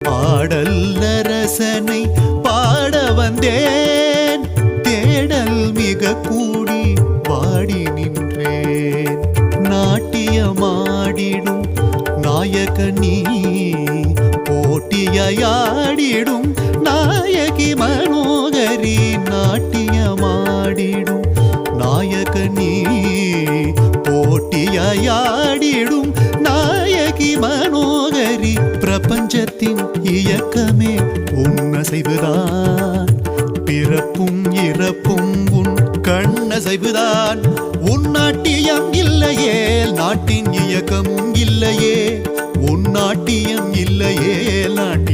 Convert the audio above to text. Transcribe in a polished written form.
பாடல் அரசனை பாட வந்தேன், தேடல் மிக கூடி வாடி நின்றேன். நாட்டியமாடிடும் நாயகனீ, போட்டியாடிடும் நாயகி மனோகரி. நாட்டியமாடிடும் நாயகனீ, போட்டியாடிடும் நாயகி மனோகரி. பிரபஞ்சத்தின் இயக்கமே உன்னசைவுதான், பிறப்பும் இறப்பும் உன் கண்ணசைவுதான். உன் நாட்டியம் இல்லையே நாட்டின் இயக்கமும் இல்லையே, உன் நாட்டியம் இல்லையே நாட்டின்